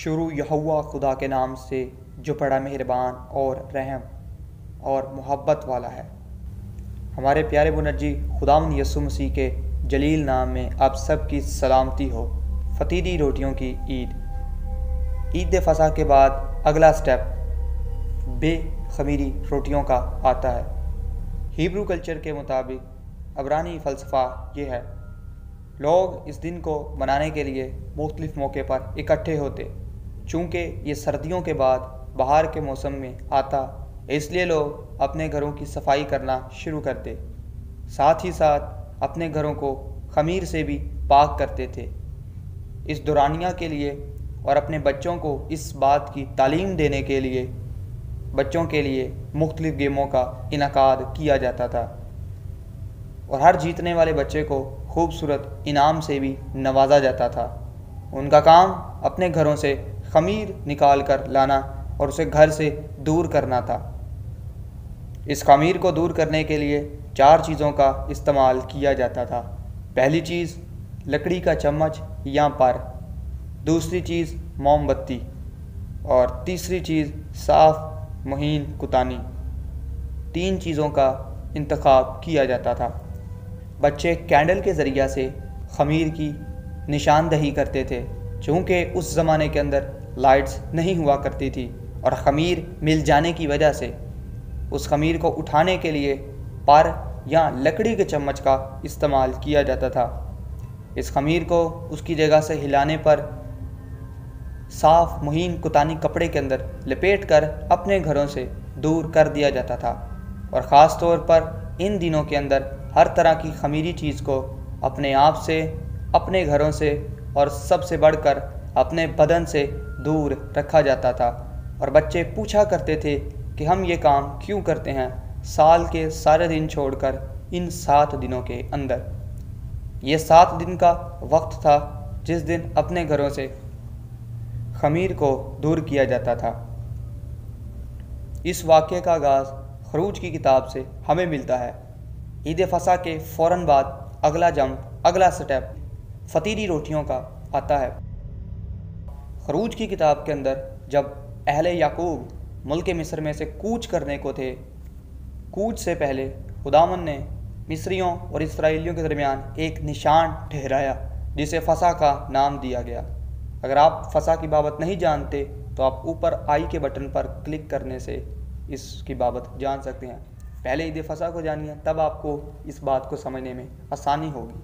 शुरू यहोवा खुदा के नाम से जो बड़ा मेहरबान और रहम और मोहब्बत वाला है। हमारे प्यारे मुनज्जी खुदावंद यीशु मसीह के जलील नाम में आप सब की सलामती हो। फतीरी रोटियों की ईद फसा के बाद अगला स्टेप बेखमीरी रोटियों का आता है। हिब्रू कल्चर के मुताबिक अबरानी फ़लसफ़ा ये है, लोग इस दिन को मनाने के लिए मुख्तलिफ़ मौके पर इकट्ठे होते। चूँकि ये सर्दियों के बाद बाहर के मौसम में आता, इसलिए लोग अपने घरों की सफाई करना शुरू करते, साथ ही साथ अपने घरों को खमीर से भी पाक करते थे। इस दौरानिया के लिए और अपने बच्चों को इस बात की तालीम देने के लिए बच्चों के लिए मुख्तलिफ़ गेमों का इनकाद किया जाता था और हर जीतने वाले बच्चे को खूबसूरत इनाम से भी नवाजा जाता था। उनका काम अपने घरों से खमीर निकाल कर लाना और उसे घर से दूर करना था। इस खमीर को दूर करने के लिए 4 चीज़ों का इस्तेमाल किया जाता था। पहली चीज़ लकड़ी का चम्मच या पर, दूसरी चीज़ मोमबत्ती और तीसरी चीज़ साफ़ मुहीन कुतानी। 3 चीज़ों का इंतखाब किया जाता था। बच्चे कैंडल के ज़रिया से खमीर की निशानदही करते थे, चूँकि उस ज़माने के अंदर लाइट्स नहीं हुआ करती थी और ख़मीर मिल जाने की वजह से उस खमीर को उठाने के लिए पर या लकड़ी के चम्मच का इस्तेमाल किया जाता था। इस खमीर को उसकी जगह से हिलाने पर साफ़ मुहीन कुतानी कपड़े के अंदर लपेट कर अपने घरों से दूर कर दिया जाता था। और ख़ास तौर पर इन दिनों के अंदर हर तरह की खमीरी चीज़ को अपने आप से, अपने घरों से और सबसे बढ़कर अपने बदन से दूर रखा जाता था। और बच्चे पूछा करते थे कि हम ये काम क्यों करते हैं साल के सारे दिन छोड़कर इन 7 दिनों के अंदर। ये 7 दिन का वक्त था जिस दिन अपने घरों से खमीर को दूर किया जाता था। इस वाक़े का आगाज़ खरूज की किताब से हमें मिलता है। ईद फसा के फ़ौरन बाद अगला स्टेप फतीरी रोटियों का आता है। खरूज की किताब के अंदर जब अहले याकूब मुल्क मिस्र में से कूच करने को थे, कूच से पहले खुदावंद ने मिस्रियों और इस्राएलियों के दरमियान एक निशान ठहराया जिसे फ़सा का नाम दिया गया। अगर आप फ़सा की बाबत नहीं जानते तो आप ऊपर आई के बटन पर क्लिक करने से इसकी बाबत जान सकते हैं। पहले ईद फ़सा को जानिए, तब आपको इस बात को समझने में आसानी होगी।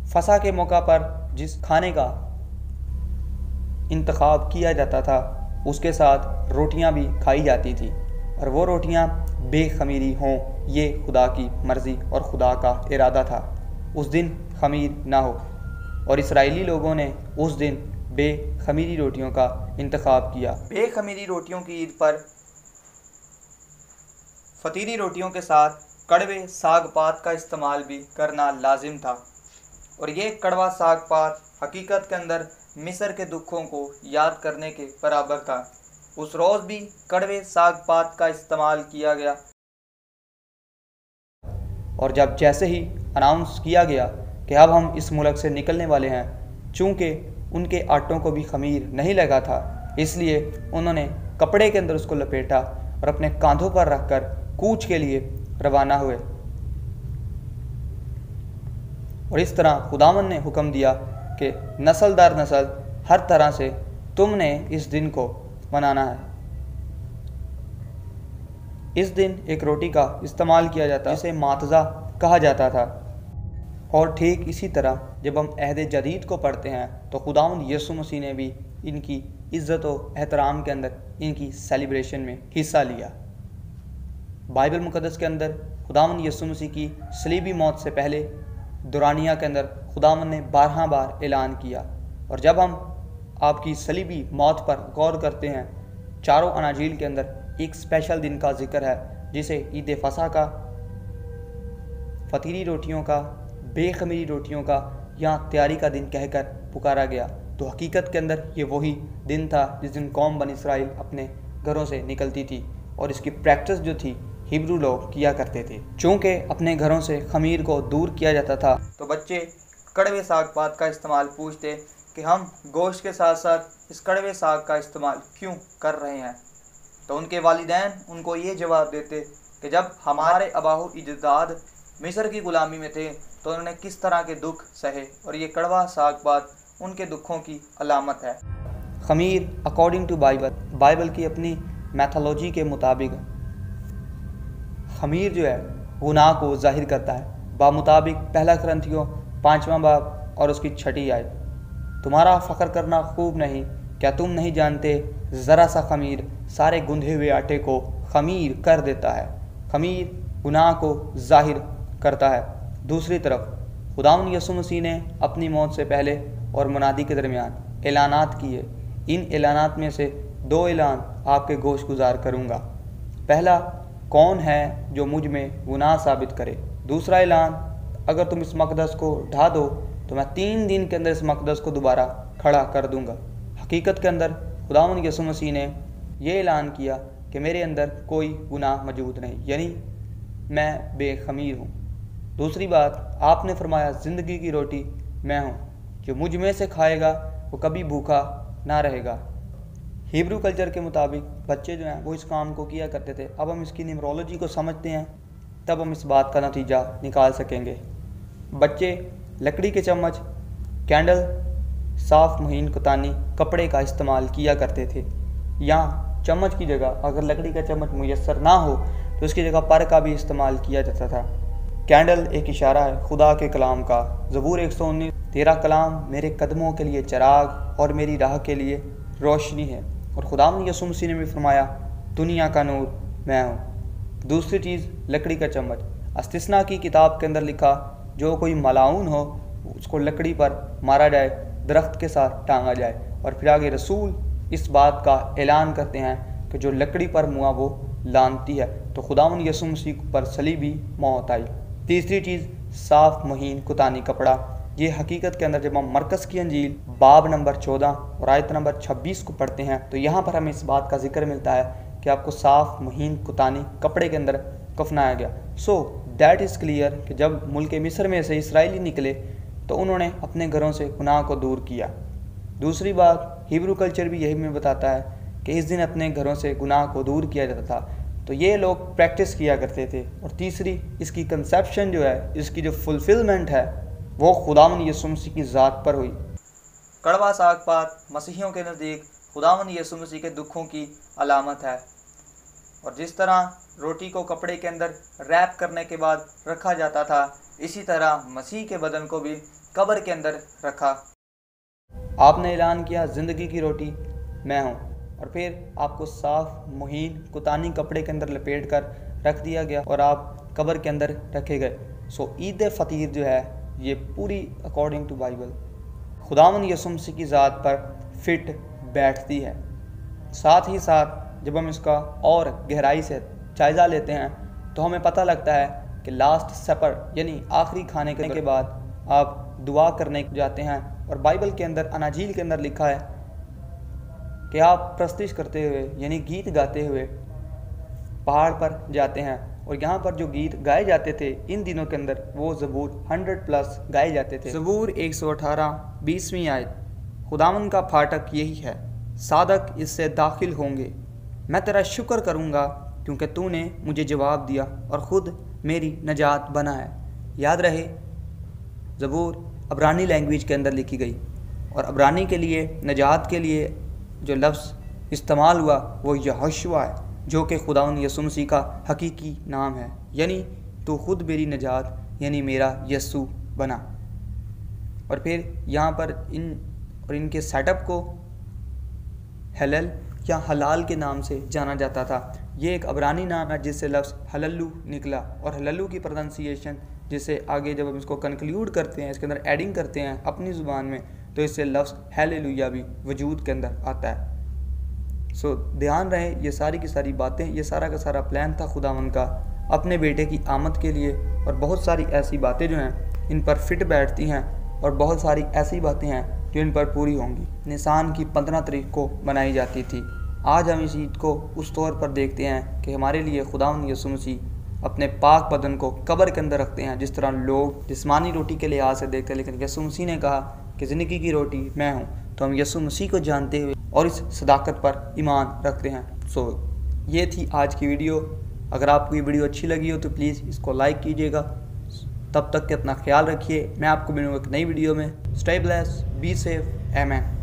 फ़सा के मौका पर जिस खाने का इंतखाब किया जाता था उसके साथ रोटियां भी खाई जाती थी और वो रोटियां बेखमीरी हों, ये खुदा की मर्ज़ी और खुदा का इरादा था। उस दिन खमीर ना हो और इस्राएली लोगों ने उस दिन बेखमीरी रोटियों का इंतखाब किया। बेखमीरी रोटियों की ईद पर फतीरी रोटियों के साथ कड़वे साग पात का इस्तेमाल भी करना लाजिम था और ये कड़वा साग पात हकीकत के अंदर मिस्र के दुखों को याद करने के बराबर था। उस रोज़ भी कड़वे साग पात का इस्तेमाल किया गया और जब जैसे ही अनाउंस किया गया कि अब हम इस मुल्क से निकलने वाले हैं, चूँकि उनके आटों को भी खमीर नहीं लगा था, इसलिए उन्होंने कपड़े के अंदर उसको लपेटा और अपने कांधों पर रखकर कूच के लिए रवाना हुए। और इस तरह खुदावंद ने हुक्म दिया कि नस्ल दर नस्ल हर तरह से तुमने इस दिन को मनाना है। इस दिन एक रोटी का इस्तेमाल किया जाता जिसे मातज़ा कहा जाता था। और ठीक इसी तरह जब हम अहद जदीद को पढ़ते हैं तो खुदावंद यीशु मसीह ने भी इनकी इज़्ज़त और एहतराम के अंदर इनकी सेलिब्रेशन में हिस्सा लिया। बाइबल मुक़द्दस के अंदर खुदावंद यीशु मसीह की सलीबी मौत से पहले दुरानिया के अंदर खुदावंद ने 12 बार ऐलान किया। और जब हम आपकी सलीबी मौत पर गौर करते हैं, चारों अनाजील के अंदर एक स्पेशल दिन का जिक्र है जिसे ईद फ़सा का, फतीरी रोटियों का, बेखमीरी रोटियों का या तैयारी का दिन कहकर पुकारा गया। तो हकीकत के अंदर ये वही दिन था जिस दिन कौम बनी इसराइल अपने घरों से निकलती थी और इसकी प्रैक्टिस जो थी हिब्रू लोग किया करते थे। चूँकि अपने घरों से खमीर को दूर किया जाता था तो बच्चे कड़वे साग पात का इस्तेमाल पूछते कि हम गोश्त के साथ साथ इस कड़वे साग का इस्तेमाल क्यों कर रहे हैं, तो उनके वालिदैन उनको ये जवाब देते कि जब हमारे अबाहु इजदाद मिस्र की ग़ुलामी में थे तो उन्होंने किस तरह के दुख सहे और ये कड़वा साग पात उनके दुखों की अलामत है। खमीर अकॉर्डिंग टू बाइबल की अपनी मैथोलॉजी के मुताबिक खमीर जो है गुनाह को जाहिर करता है। बामुताबिक पहला कुरिन्थियों 5वां बाब और उसकी 6ठी आयत, तुम्हारा फ़ख्र करना खूब नहीं, क्या तुम नहीं जानते ज़रा सा खमीर सारे गुंधे हुए आटे को खमीर कर देता है। खमीर गुनाह को जाहिर करता है। दूसरी तरफ खुदावंद यीशु मसीह ने अपनी मौत से पहले और मुनादी के दरमियान ऐलानात किए। इन ऐलानात में से 2 ऐलान आपके गोश गुजार करूँगा। पहला, कौन है जो मुझ में गुनाह साबित करे। दूसरा ऐलान, अगर तुम इस मकदस को ढा दो तो मैं 3 दिन के अंदर इस मकदस को दोबारा खड़ा कर दूंगा। हकीकत के अंदर खुदावंद यीशु मसीह ने ये ऐलान किया कि मेरे अंदर कोई गुनाह मौजूद नहीं, यानी मैं बेखमीर हूँ। दूसरी बात, आपने फरमाया ज़िंदगी की रोटी मैं हूँ, जो मुझ में से खाएगा वो कभी भूखा ना रहेगा। हिब्रू कल्चर के मुताबिक बच्चे जो हैं वो इस काम को किया करते थे। अब हम इसकी न्यूमरोलॉजी को समझते हैं, तब हम इस बात का नतीजा निकाल सकेंगे। बच्चे लकड़ी के चम्मच, कैंडल, साफ़ महीन कुतानी कपड़े का इस्तेमाल किया करते थे। या चम्मच की जगह अगर लकड़ी का चम्मच मुयस्सर ना हो तो उसकी जगह पर का भी इस्तेमाल किया जाता था। कैंडल एक इशारा है खुदा के कलाम का। ज़बूर 119, तेरा कलाम मेरे कदमों के लिए चराग और मेरी राह के लिए रोशनी है। और खुदावंद यीशु मसीह ने भी फरमाया दुनिया का नूर मैं हूँ। दूसरी चीज़ लकड़ी का चम्मच, इस्तिस्ना की किताब के अंदर लिखा जो कोई मलाउन हो उसको लकड़ी पर मारा जाए, दरख्त के साथ टांगा जाए। और फिर आगे रसूल इस बात का ऐलान करते हैं कि जो लकड़ी पर मुआ वो लानती है। तो खुदावंद यीशु मसीह पर सलीबी मौत आई। तीसरी चीज़ साफ़ महीन कुतानी कपड़ा। ये हकीकत के अंदर जब हम मरकस की अंजील बाब नंबर 14 और आयत नंबर 26 को पढ़ते हैं तो यहाँ पर हमें इस बात का जिक्र मिलता है कि आपको साफ़ महीन कुतानी कपड़े के अंदर कफनाया गया। सो दैट इज़ क्लियर कि जब मुल्क मिस्र में से इसराइली निकले तो उन्होंने अपने घरों से गुनाह को दूर किया। दूसरी बात, हिब्रू कल्चर भी यही में बताता है कि इस दिन अपने घरों से गुनाह को दूर किया जाता था, तो ये लोग प्रैक्टिस किया करते थे। और तीसरी, इसकी कंसेप्शन जो है, इसकी जो फुलफिलमेंट है वो खुदावंद यीशु मसीह की ज़ात पर हुई। कड़वा साग पात मसीहियों के नज़दीक खुदावंद यीशु मसीह के दुखों की अलामत है। और जिस तरह रोटी को कपड़े के अंदर रैप करने के बाद रखा जाता था, इसी तरह मसीह के बदन को भी कब्र के अंदर रखा। आपने ऐलान किया ज़िंदगी की रोटी मैं हूँ, और फिर आपको साफ़ मुहीन कुतानी कपड़े के अंदर लपेट कर रख दिया गया और आप कब्र के अंदर रखे गए। सो ईद फ़तीर जो है ये पूरी अकॉर्डिंग टू बाइबल खुदावंद यीशु मसीह की ज़ात पर फिट बैठती है। साथ ही साथ जब हम इसका और गहराई से जायज़ा लेते हैं तो हमें पता लगता है कि लास्ट सपर यानी आखिरी खाने के बाद आप दुआ करने जाते हैं। और बाइबल के अंदर अनाजील के अंदर लिखा है कि आप प्रस्तिश करते हुए यानी गीत गाते हुए पहाड़ पर जाते हैं। और यहाँ पर जो गीत गाए जाते थे इन दिनों के अंदर वो ज़बूर 100+ गाए जाते थे। ज़बूर 118 20वीं आयत, खुदावंद का फाटक यही है, सादक इससे दाखिल होंगे। मैं तेरा शुक्र करूँगा क्योंकि तूने मुझे जवाब दिया और ख़ुद मेरी नजात बना है। याद रहे ज़बूर अब्रानी लैंग्वेज के अंदर लिखी गई और अब्रानी के लिए नजात के लिए जो लफ्ज़ इस्तेमाल हुआ वो यहोशुआ है, जो कि खुदावंद यीशु मसीह का हकीकी नाम है, यानी तो ख़ुद मेरी नजात यानी मेरा यस्सु बना। और फिर यहाँ पर इनके सेटअप को हलल या हलाल के नाम से जाना जाता था। ये एक अब्रानी नाम है जिससे लफ्ज़ हलल्लू निकला, और हलल्लू की प्रोनाउंसिएशन जिसे आगे जब हम इसको कंक्लूड करते हैं, इसके अंदर एडिंग करते हैं अपनी ज़ुबान में, तो इससे लफ्ज़ हालेलुया भी वजूद के अंदर आता है। सो ध्यान रहे ये सारी की सारी बातें, ये सारा का सारा प्लान था खुदावंद का अपने बेटे की आमद के लिए। और बहुत सारी ऐसी बातें जो हैं इन पर फिट बैठती हैं और बहुत सारी ऐसी बातें हैं जो इन पर पूरी होंगी। निसान की 15 तारीख को मनाई जाती थी। आज हम इस ईद को उस तौर पर देखते हैं कि हमारे लिए खुदावंद यीशु मसीह अपने पाक बदन को कब्र के अंदर रखते हैं, जिस तरह लोग जिस्मानी रोटी के लिहाज से देखते हैं, लेकिन यीशु मसीह ने कहा कि ज़िंदगी की रोटी मैं हूँ। तो हम यीशु मसीह को जानते हुए और इस सदाकत पर ईमान रखते हैं। ये थी आज की वीडियो। अगर आपको ये वीडियो अच्छी लगी हो तो प्लीज़ इसको लाइक कीजिएगा। तब तक के अपना ख्याल रखिए। मैं आपको मिलूँगा एक नई वीडियो में। स्टे ब्लेस्ड, बी सेफ, आमीन।